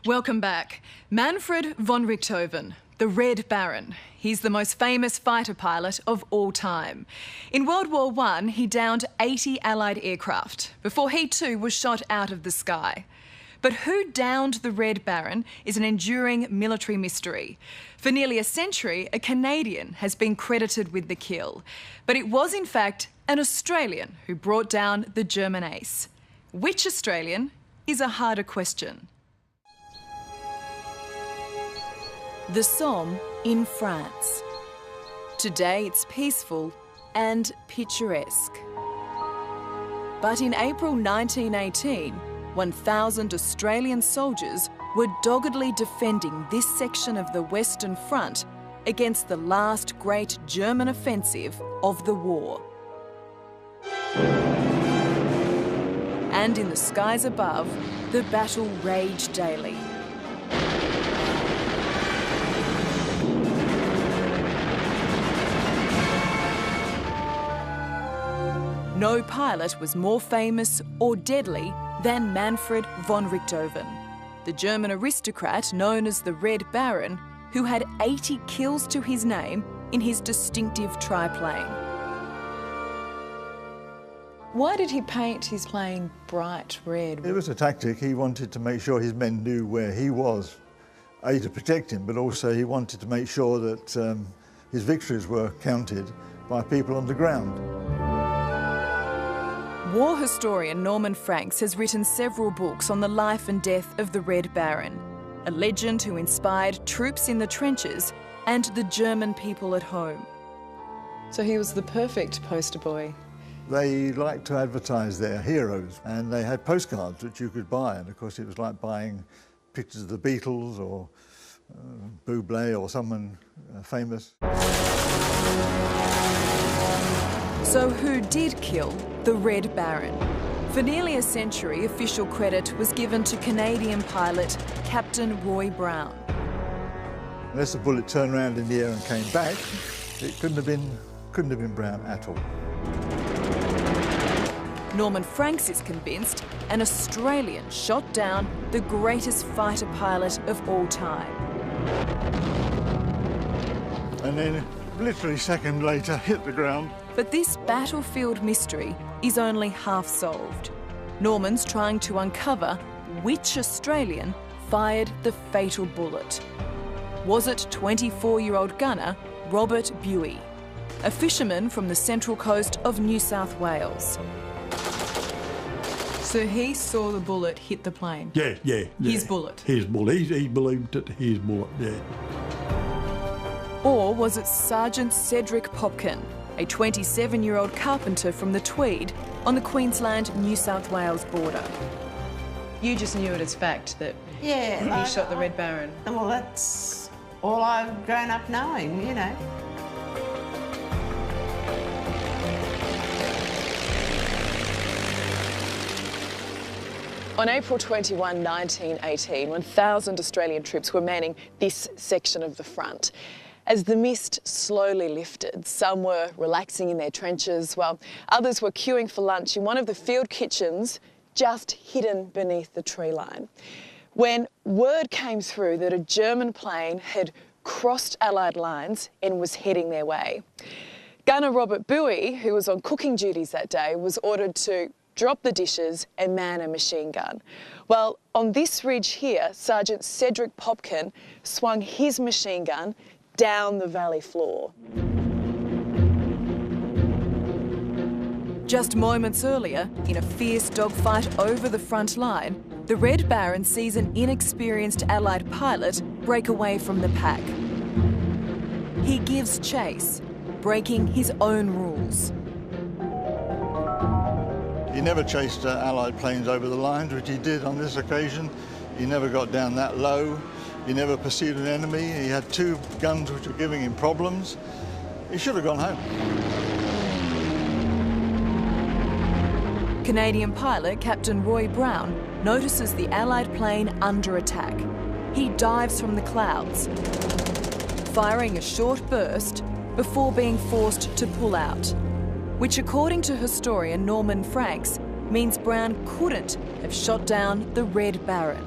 Welcome back. Manfred von Richthofen, the Red Baron. He's the most famous fighter pilot of all time. In World War I, he downed 80 Allied aircraft before he too was shot out of the sky. But who downed the Red Baron is an enduring military mystery. For nearly a century, a Canadian has been credited with the kill. But it was in fact an Australian who brought down the German ace. Which Australian is a harder question. The Somme in France. Today it's peaceful and picturesque. But in April 1918, 1,000 Australian soldiers were doggedly defending this section of the Western Front against the last great German offensive of the war. And in the skies above, the battle raged daily. No pilot was more famous or deadly than Manfred von Richthofen, the German aristocrat known as the Red Baron, who had 80 kills to his name in his distinctive triplane. Why did he paint his plane bright red? It was a tactic. He wanted to make sure his men knew where he was, A, to protect him, but also he wanted to make sure that his victories were counted by people on the ground. War historian Norman Franks has written several books on the life and death of the Red Baron, a legend who inspired troops in the trenches and the German people at home. So he was the perfect poster boy. They liked to advertise their heroes, and they had postcards which you could buy, and of course it was like buying pictures of the Beatles or Bublé or someone famous. So who did kill the Red Baron? For nearly a century, official credit was given to Canadian pilot Captain Roy Brown. Unless the bullet turned around in the air and came back, it couldn't have been Brown at all. Norman Franks is convinced an Australian shot down the greatest fighter pilot of all time. And then, literally a second later, hit the ground. But this battlefield mystery is only half solved. Norman's trying to uncover which Australian fired the fatal bullet. Was it 24-year-old gunner Robert Buey, a fisherman from the central coast of New South Wales? So he saw the bullet hit the plane? Yeah. His bullet? His bullet. He believed it, his bullet, yeah. Or was it Sergeant Cedric Popkin, a 27-year-old carpenter from the Tweed on the Queensland-New South Wales border? You just knew it as fact that he shot the Red Baron. Well, that's all I've grown up knowing, you know. On April 21, 1918, 1,000 Australian troops were manning this section of the front. As the mist slowly lifted, some were relaxing in their trenches, while others were queuing for lunch in one of the field kitchens just hidden beneath the tree line. When word came through that a German plane had crossed Allied lines and was heading their way. Gunner Robert Buey, who was on cooking duties that day, was ordered to drop the dishes and man a machine gun. Well, on this ridge here, Sergeant Cedric Popkin swung his machine gun down the valley floor. Just moments earlier, in a fierce dogfight over the front line, the Red Baron sees an inexperienced Allied pilot break away from the pack. He gives chase, breaking his own rules. He never chased Allied planes over the lines, which he did on this occasion. He never got down that low. He never pursued an enemy. He had two guns which were giving him problems. He should have gone home. Canadian pilot Captain Roy Brown notices the Allied plane under attack. He dives from the clouds, firing a short burst before being forced to pull out, which according to historian Norman Franks means Brown couldn't have shot down the Red Baron.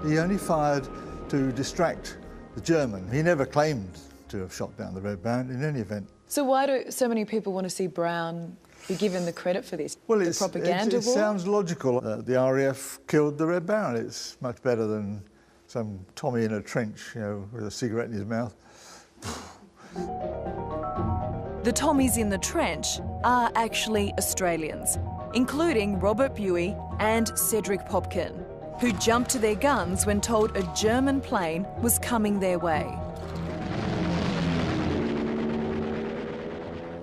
He only fired to distract the German. He never claimed to have shot down the Red Baron in any event. So why do so many people want to see Brown be given the credit for this? Well, the propaganda it war? sounds logical. The RAF killed the Red Baron. It's much better than some Tommy in a trench, you know, with a cigarette in his mouth. The Tommies in the trench are actually Australians, including Robert Buey and Cedric Popkin, who jumped to their guns when told a German plane was coming their way.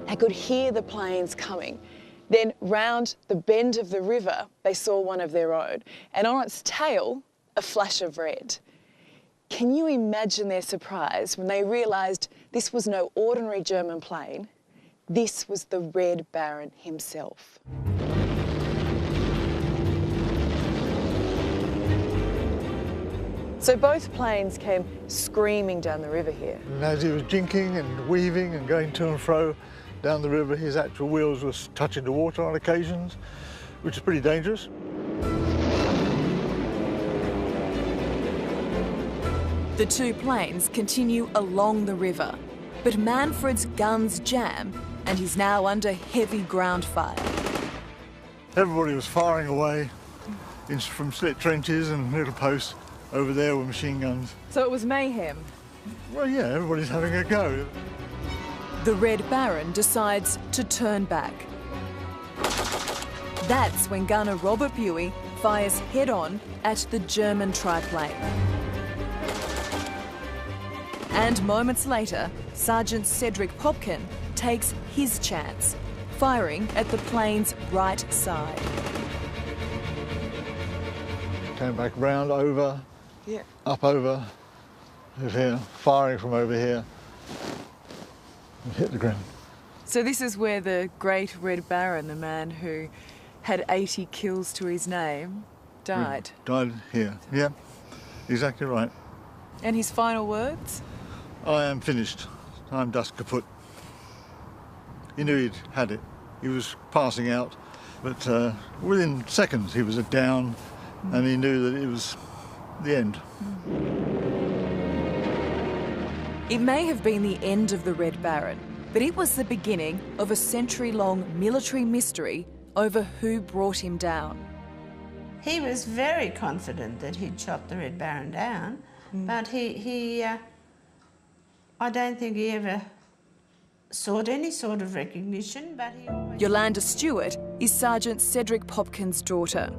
They could hear the planes coming. Then round the bend of the river, they saw one of their own, and on its tail, a flash of red. Can you imagine their surprise when they realised this was no ordinary German plane? This was the Red Baron himself. So both planes came screaming down the river here. And as he was jinking and weaving and going to and fro down the river, his actual wheels were touching the water on occasions, which is pretty dangerous. The two planes continue along the river, but Manfred's guns jam and he's now under heavy ground fire. Everybody was firing away from slit trenches and little posts. Over there were machine guns. So it was mayhem. Well, yeah, everybody's having a go. The Red Baron decides to turn back. That's when gunner Robert Buey fires head-on at the German triplane. And moments later, Sergeant Cedric Popkin takes his chance, firing at the plane's right side. Came back round, over, up over here, firing from over here, and hit the ground. So this is where the great Red Baron, the man who had 80 kills to his name, died. Died here, yeah, exactly right. And his final words? I am finished. I'm dust kaput. He knew he'd had it. He was passing out, but within seconds he was down, and he knew that it was the end. It may have been the end of the Red Baron, but it was the beginning of a century-long military mystery over who brought him down. He was very confident that he'd shot the Red Baron down, but I don't think he ever sought any sort of recognition, but he always... Yolanda Stewart is Sergeant Cedric Popkin's daughter.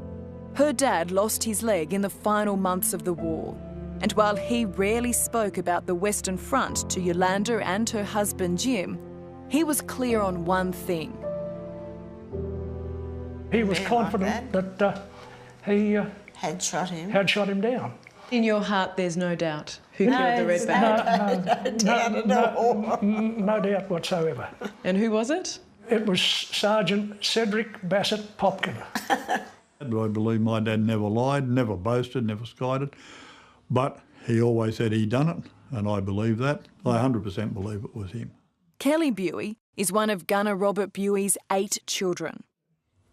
Her dad lost his leg in the final months of the war, and while he rarely spoke about the Western Front to Yolanda and her husband Jim, he was clear on one thing. He was confident that he had shot him down. In your heart, there's no doubt who killed the Red Baron? No doubt whatsoever. And who was it? It was Sergeant Cedric Bassett Popkin. I believe my dad never lied, never boasted, never skided, but he always said he done it, and I believe that. I 100% believe it was him. Kelly Buey is one of gunner Robert Buey's 8 children.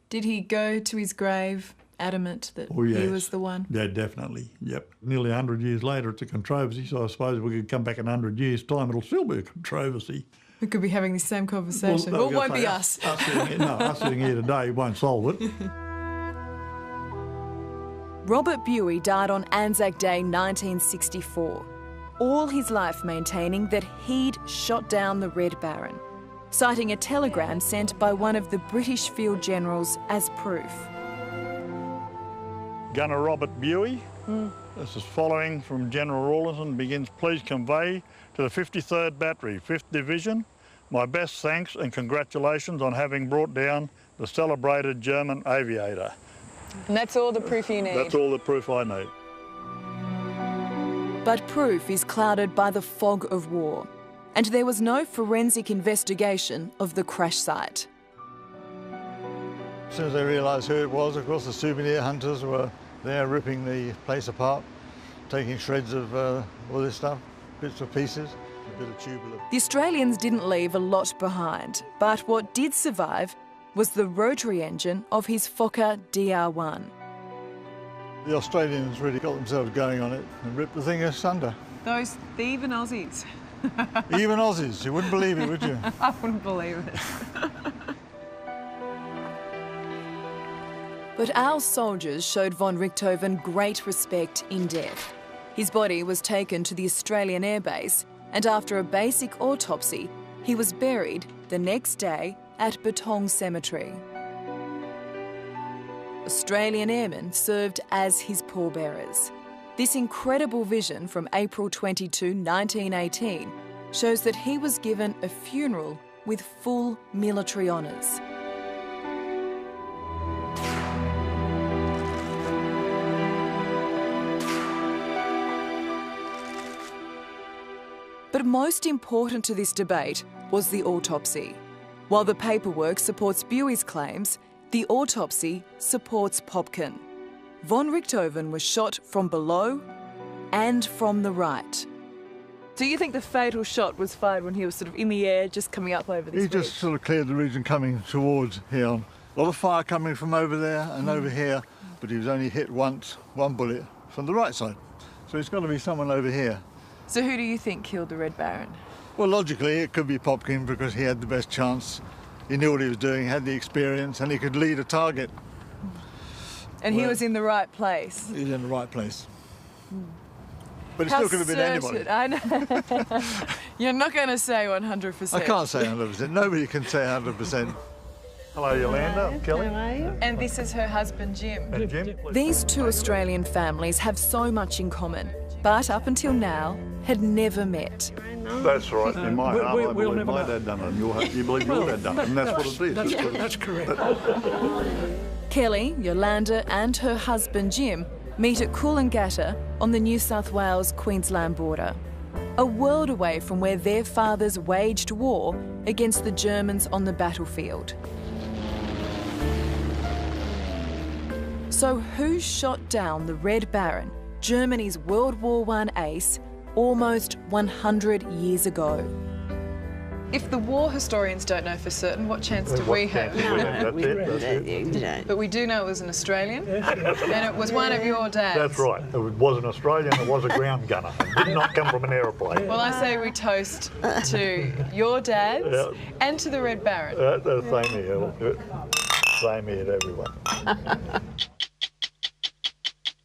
Did he go to his grave adamant that he was the one? Yeah, definitely, yep. Nearly 100 years later, it's a controversy, so I suppose if we could come back in 100 years' time, it'll still be a controversy. We could be having the same conversation. Well, it won't be us. Us sitting here today won't solve it. Robert Buey died on Anzac Day 1964, all his life maintaining that he'd shot down the Red Baron, citing a telegram sent by one of the British field generals as proof. Gunner Robert Buey, this is following from General Rawlinson, begins, please convey to the 53rd Battery, 5th Division, my best thanks and congratulations on having brought down the celebrated German aviator. And that's all the proof you need. That's all the proof I need. But proof is clouded by the fog of war, and there was no forensic investigation of the crash site. As soon as they realised who it was, of course, the souvenir hunters were there ripping the place apart, taking shreds of all this stuff, bits of pieces, a bit of tubular. The Australians didn't leave a lot behind, but what did survive was the rotary engine of his Fokker DR-1. The Australians really got themselves going on it and ripped the thing asunder. Those thieving Aussies. Even Aussies, you wouldn't believe it, would you? I wouldn't believe it. But our soldiers showed von Richthofen great respect in death. His body was taken to the Australian Air Base, and after a basic autopsy, he was buried the next day at Betong Cemetery. Australian airmen served as his pallbearers. This incredible vision from April 22, 1918 shows that he was given a funeral with full military honours. But most important to this debate was the autopsy. While the paperwork supports Buey's claims, the autopsy supports Popkin. Von Richthofen was shot from below and from the right. Do you think the fatal shot was fired when he was sort of in the air, just coming up over this He just sort of cleared the region coming towards here. A lot of fire coming from over there and over here, but he was only hit once, one bullet from the right side. So it's got to be someone over here. So who do you think killed the Red Baron? Well, logically, it could be Popkin because he had the best chance. He knew what he was doing, had the experience, and he could lead a target. And he was in the right place. He was in the right place. But it still could have been anybody. I know. You're not going to say 100%. I can't say 100%. Nobody can say 100%. Hello, Yolanda, Kelly. How are you? And this is her husband, Jim. And Jim. These two Australian families have so much in common, but up until now had never met. That's right. In my heart, I we'll believe never my know. dad done it, and you believe your dad done it, and that's what it is. That's correct. Kelly, Yolanda and her husband Jim meet at Coolangatta on the New South Wales-Queensland border, a world away from where their fathers waged war against the Germans on the battlefield. So who shot down the Red Baron, Germany's World War I ace, almost 100 years ago? If the war historians don't know for certain, what chance do we have? But we do know it was an Australian, and it was one of your dads. That's right. It was an Australian, it was a ground gunner. It did not come from an aeroplane. Well, I say we toast to your dads and to the Red Baron. Same here. Same here to everyone.